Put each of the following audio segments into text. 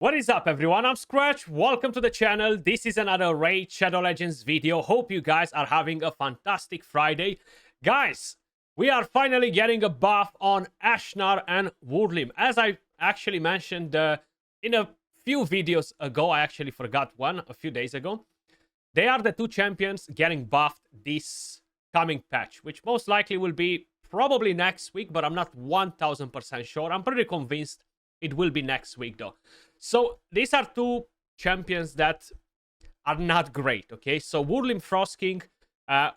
What is up, everyone? I'm Skratch. Welcome to the channel. This is another Raid Shadow Legends video. Hope you guys are having a fantastic Friday. Guys, we are finally getting a buff on Ashnar and Wurlim. As I actually mentioned in a few videos ago, I actually forgot one a few days ago. They are the two champions getting buffed this coming patch, which most likely will be probably next week, but I'm not 1000% sure. I'm pretty convinced it will be next week, though. So these are two champions that are not great, okay? So Wurlim Frost King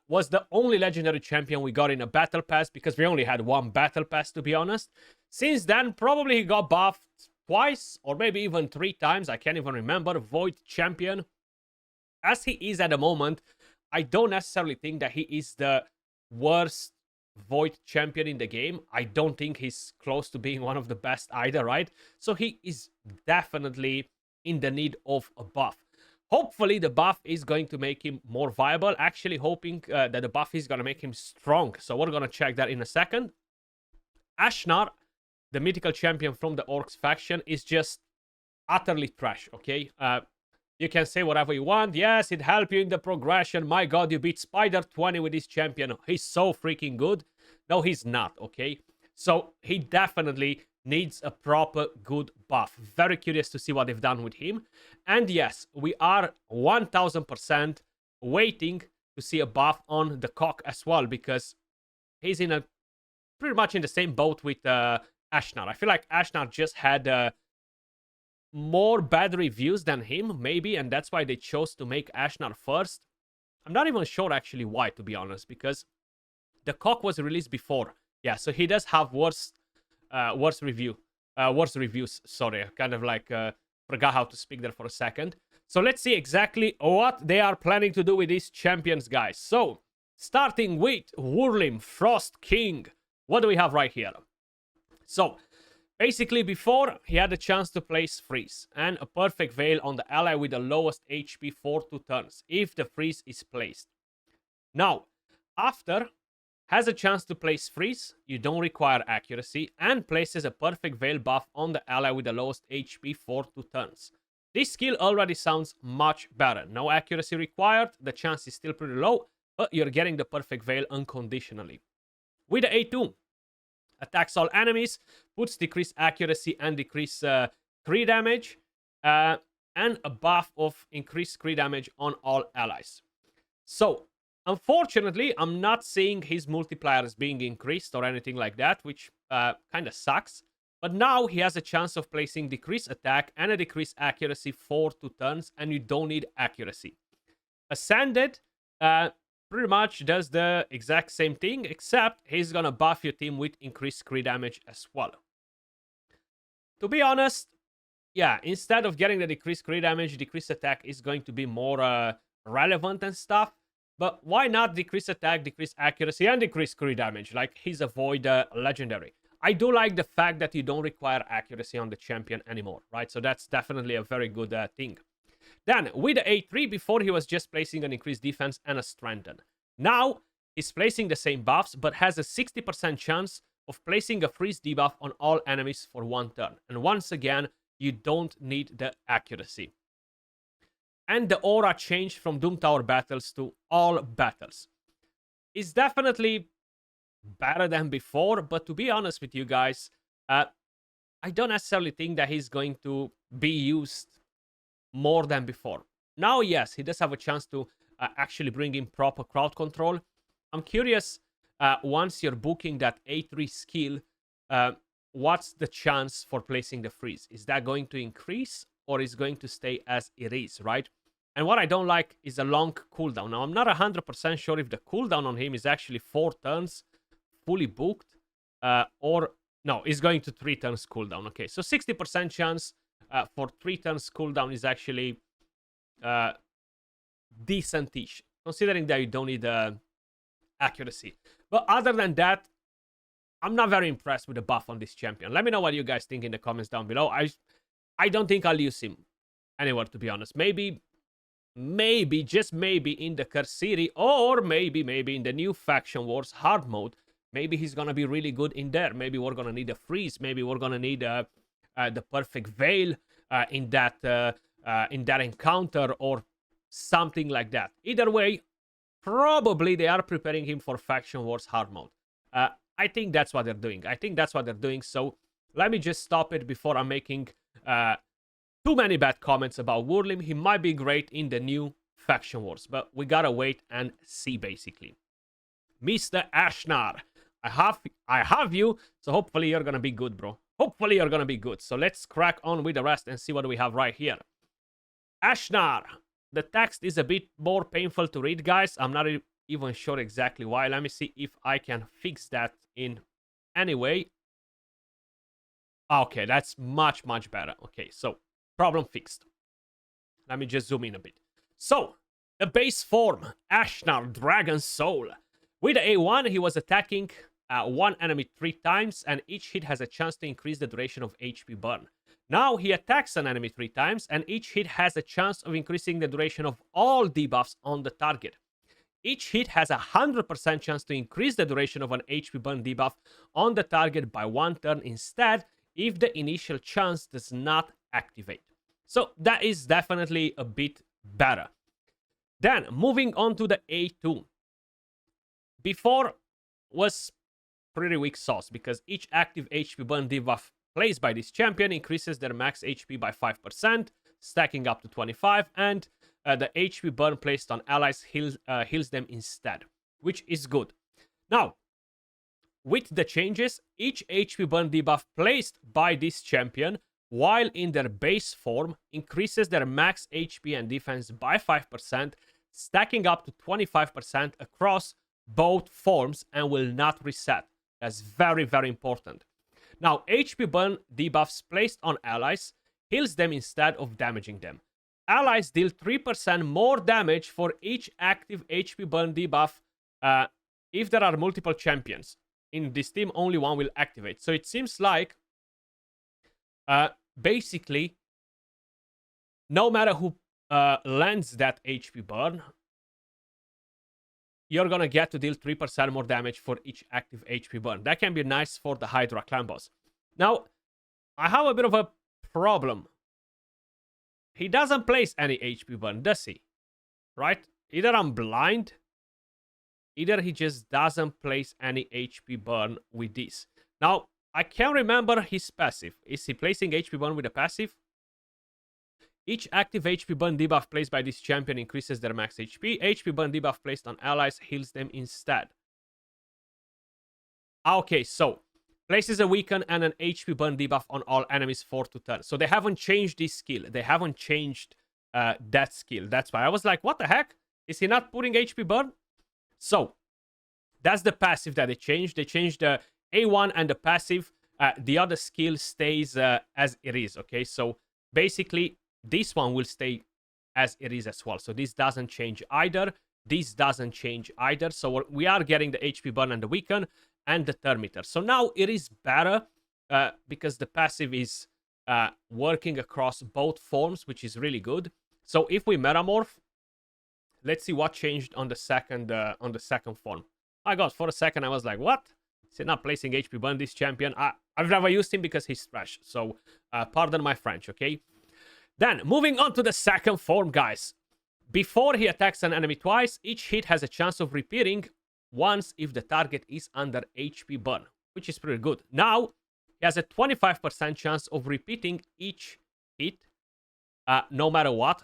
was the only legendary champion we got in a battle pass because we only had one battle pass, to be honest. Since then, probably he got buffed twice or maybe even 3 times. I can't even remember. Void champion. As he is at the moment, I don't necessarily think that he is the worst Void champion in the game. I don't think he's close to being one of the best either, right? So he is definitely in the need of a buff. Hopefully the buff is going to make him more viable. Actually hoping that the buff is going to make him strong. So we're going to check that in a second. Ashnar, the mythical champion from the Orcs faction, is just utterly trash, okay? You can say whatever you want. Yes, it helped you in the progression. My god, you beat Spider 20 with this champion. He's so freaking good. No, he's not, okay? So he definitely needs a proper good buff. Very curious to see what they've done with him. And yes, we are 1000% waiting to see a buff on the Cock as well, because he's in a pretty much in the same boat with Ashnar. I feel like Ashnar just had more bad reviews than him, maybe, and that's why they chose to make Ashnar first. I'm not even sure actually why, to be honest, because the Cock was released before. Yeah, so he does have worse reviews. Sorry, I kind of like forgot how to speak there for a second. So let's see exactly what they are planning to do with these champions, guys. So starting with Wurlim Frost King, what do we have right here? So basically, before, he had a chance to place freeze and a perfect veil on the ally with the lowest HP for 2 turns, if the freeze is placed. Now, after, has a chance to place freeze, you don't require accuracy, and places a perfect veil buff on the ally with the lowest HP for 2 turns. This skill already sounds much better. No accuracy required, the chance is still pretty low, but you're getting the perfect veil unconditionally. With the A2, attacks all enemies, puts decreased accuracy and decreased crit damage, and a buff of increased crit damage on all allies. So, unfortunately, I'm not seeing his multipliers being increased or anything like that, which kind of sucks. But now he has a chance of placing decreased attack and a decreased accuracy for 2 turns, and you don't need accuracy. Ascended, pretty much does the exact same thing, except he's gonna buff your team with increased crit damage as well. To be honest, yeah, instead of getting the decreased crit damage, decreased attack is going to be more relevant and stuff. But why not decrease attack, decrease accuracy, and decrease crit damage? Like, he's a Void legendary. I do like the fact that you don't require accuracy on the champion anymore, right? So that's definitely a very good thing. Then, with the A3, before he was just placing an increased defense and a strengthen. Now, he's placing the same buffs, but has a 60% chance of placing a freeze debuff on all enemies for 1 turn. And once again, you don't need the accuracy. And the aura changed from Doom Tower battles to all battles. It's definitely better than before, but to be honest with you guys, I don't necessarily think that he's going to be used more than before. Now, yes, he does have a chance to actually bring in proper crowd control. I'm curious, once you're booking that A3 skill, what's the chance for placing the freeze? Is that going to increase or is going to stay as it is, right? And what I don't like is a long cooldown. Now, I'm not 100% sure if the cooldown on him is actually 4 turns fully booked, or no, it's going to 3 turns cooldown. Okay, so 60% chance for 3 turns cooldown is actually decentish, considering that you don't need accuracy. But other than that, I'm not very impressed with the buff on this champion. Let me know what you guys think in the comments down below. I don't think I'll use him anywhere, to be honest. Maybe, just maybe in the Curse City, or maybe in the new Faction Wars hard mode. Maybe he's gonna be really good in there. Maybe we're gonna need a freeze. Maybe we're gonna need the perfect veil. in that encounter or something like that. Either way, probably they are preparing him for Faction Wars hard mode. I think that's what they're doing. So let me just stop it before I'm making too many bad comments about Wurlim. He might be great in the new Faction Wars, but we gotta wait and see, basically. Mr. Ashnar, I have you, so hopefully you're gonna be good, bro. Hopefully you're gonna be good. So let's crack on with the rest and see what we have right here. Ashnar, the text is a bit more painful to read, guys. I'm not even sure exactly why. Let me see if I can fix that in any way. Okay, that's much, much better. Okay, so problem fixed. Let me just zoom in a bit. So, the base form, Ashnar, Dragon Soul. With the A1, he was attacking one enemy 3 times, and each hit has a chance to increase the duration of HP burn. Now, he attacks an enemy 3 times, and each hit has a chance of increasing the duration of all debuffs on the target. Each hit has a 100% chance to increase the duration of an HP burn debuff on the target by 1 turn instead, if the initial chance does not activate. So that is definitely a bit better. Then, moving on to the A2. Before was pretty weak sauce, because each active HP burn debuff placed by this champion increases their max HP by 5%, stacking up to 25, and the HP burn placed on allies heals them instead, which is good. Now, with the changes, each HP burn debuff placed by this champion while in their base form increases their max HP and defense by 5%, stacking up to 25% across both forms and will not reset. That's very, very important. Now, HP burn debuffs placed on allies heals them instead of damaging them. Allies deal 3% more damage for each active HP burn debuff if there are multiple champions. In this team, only one will activate. So it seems like, basically, no matter who lands that HP burn, you're gonna get to deal 3% more damage for each active HP burn. That can be nice for the Hydra clan boss. Now, I have a bit of a problem. He doesn't place any HP burn, does he? Right? Either I'm blind, either he just doesn't place any HP burn with this. Now, I can't remember his passive. Is he placing HP burn with a passive? Each active HP burn debuff placed by this champion increases their max HP. HP burn debuff placed on allies heals them instead. Okay, so places a weaken and an HP burn debuff on all enemies for 2 turns. So they haven't changed this skill. They haven't changed that skill. That's why I was like, what the heck? Is he not putting HP burn? So that's the passive that they changed. They changed the A1 and the passive. The other skill stays as it is, okay? So basically, this one will stay as it is as well. So this doesn't change either. This doesn't change either. So we are getting the HP burn and the weaken and the turn meter. So now it is better because the passive is working across both forms, which is really good. So if we metamorph, let's see what changed on the second form. My God, for a second I was like, what? Is he not placing HP burn, this champion? I've never used him because he's trash. So pardon my French, okay? Then, moving on to the second form, guys. Before he attacks an enemy twice, each hit has a chance of repeating once if the target is under HP burn, which is pretty good. Now, he has a 25% chance of repeating each hit, no matter what.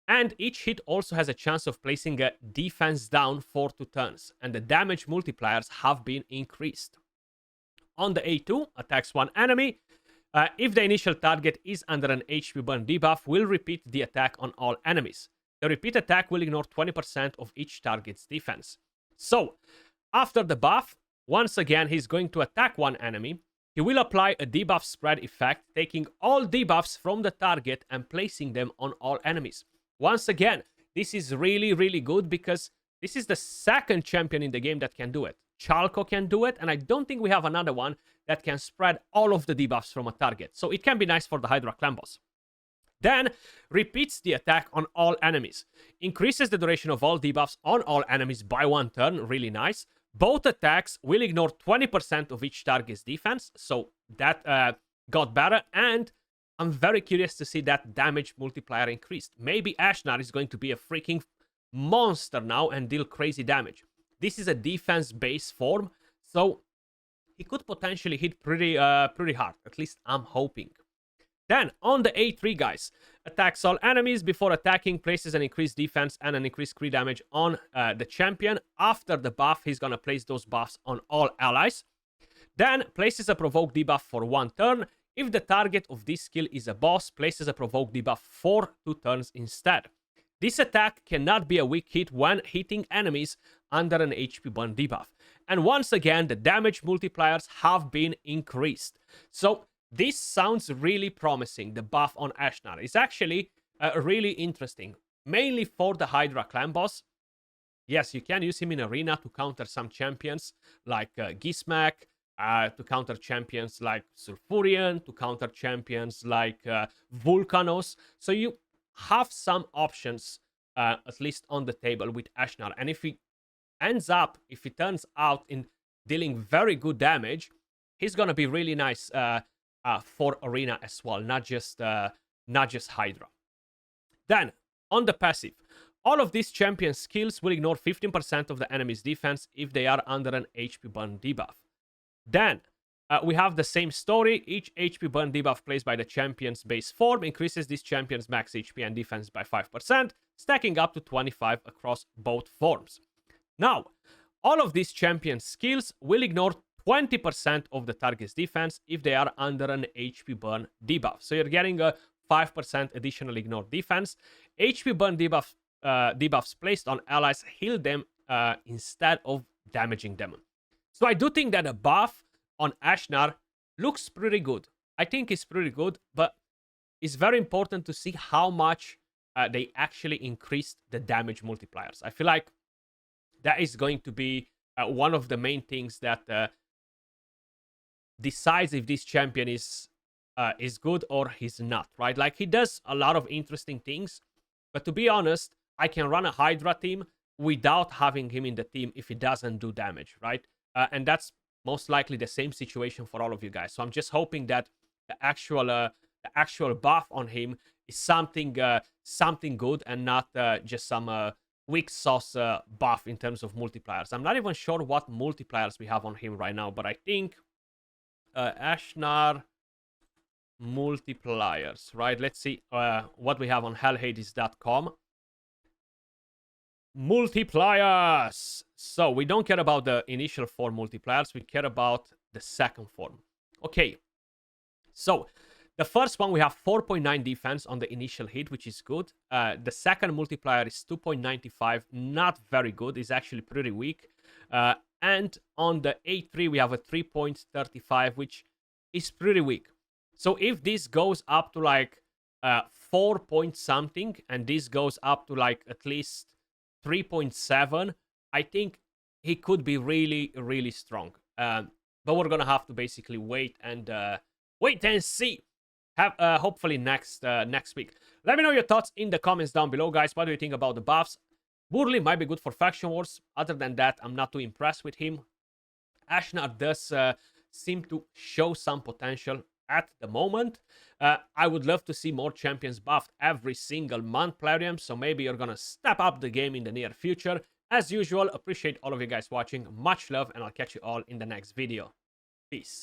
And each hit also has a chance of placing a defense down for 2 turns, and the damage multipliers have been increased. On the A2, attacks one enemy. If the initial target is under an HP burn debuff, will repeat the attack on all enemies. The repeat attack will ignore 20% of each target's defense. So, after the buff, once again he's going to attack one enemy. He will apply a debuff spread effect, taking all debuffs from the target and placing them on all enemies. Once again, this is really, really good because this is the second champion in the game that can do it. Chalco can do it, and I don't think we have another one that can spread all of the debuffs from a target. So it can be nice for the Hydra clan boss. Then, repeats the attack on all enemies. Increases the duration of all debuffs on all enemies by 1 turn, really nice. Both attacks will ignore 20% of each target's defense, so that got better. And I'm very curious to see that damage multiplier increased. Maybe Ashnar is going to be a freaking monster now and deal crazy damage. This is a defense-based form, so he could potentially hit pretty hard. At least I'm hoping. Then, on the A3, guys, attacks all enemies before attacking, places an increased defense and an increased crit damage on the champion. After the buff, he's gonna place those buffs on all allies. Then, places a provoke debuff for 1 turn. If the target of this skill is a boss, places a provoke debuff for 2 turns instead. This attack cannot be a weak hit when hitting enemies under an HP burn debuff. And once again, the damage multipliers have been increased. So, this sounds really promising, the buff on Ashnar. It's actually really interesting, mainly for the Hydra clan boss. Yes, you can use him in Arena to counter some champions like Gizmek, to counter champions like Sulfurion, to counter champions like Vulcanos. So you have some options, at least on the table with Ashnar. And if he turns out in dealing very good damage, he's gonna be really nice for Arena as well, not just Hydra. Then, on the passive, all of these champion skills will ignore 15% of the enemy's defense if they are under an HP burn debuff. Then, we have the same story. Each HP burn debuff placed by the champion's base form increases this champion's max HP and defense by 5%, stacking up to 25 across both forms. Now, all of these champion skills will ignore 20% of the target's defense if they are under an HP burn debuff. So you're getting a 5% additional ignore defense. HP burn debuffs placed on allies heal them instead of damaging them. So I do think that a buff on Ashnar looks pretty good. I think it's pretty good, but it's very important to see how much they actually increased the damage multipliers. I feel like that is going to be one of the main things that decides if this champion is good or he's not, right? Like, he does a lot of interesting things, but to be honest, I can run a Hydra team without having him in the team if he doesn't do damage, right? And that's most likely the same situation for all of you guys. So I'm just hoping that the actual buff on him is something good and not just some weak sauce buff in terms of multipliers. I'm not even sure what multipliers we have on him right now, but I think Ashnar multipliers, right? Let's see what we have on hellhades.com. Multipliers. So we don't care about the initial 4 multipliers. We care about the second form. Okay. So the first one, we have 4.9 defense on the initial hit, which is good. The second multiplier is 2.95. Not very good. It's actually pretty weak. And on the A3, we have a 3.35, which is pretty weak. So if this goes up to like 4 point something, and this goes up to like at least 3.7, I think he could be really, really strong. But we're gonna have to basically wait and see. Hopefully next week. Let me know your thoughts in the comments down below, guys. What do you think about the buffs? Wurlim might be good for faction wars. Other than that, I'm not too impressed with him. Ashnar does seem to show some potential at the moment. I would love to see more champions buffed every single month, Plarium. So maybe you're gonna step up the game in the near future. As usual, appreciate all of you guys watching. Much love, and I'll catch you all in the next video. Peace.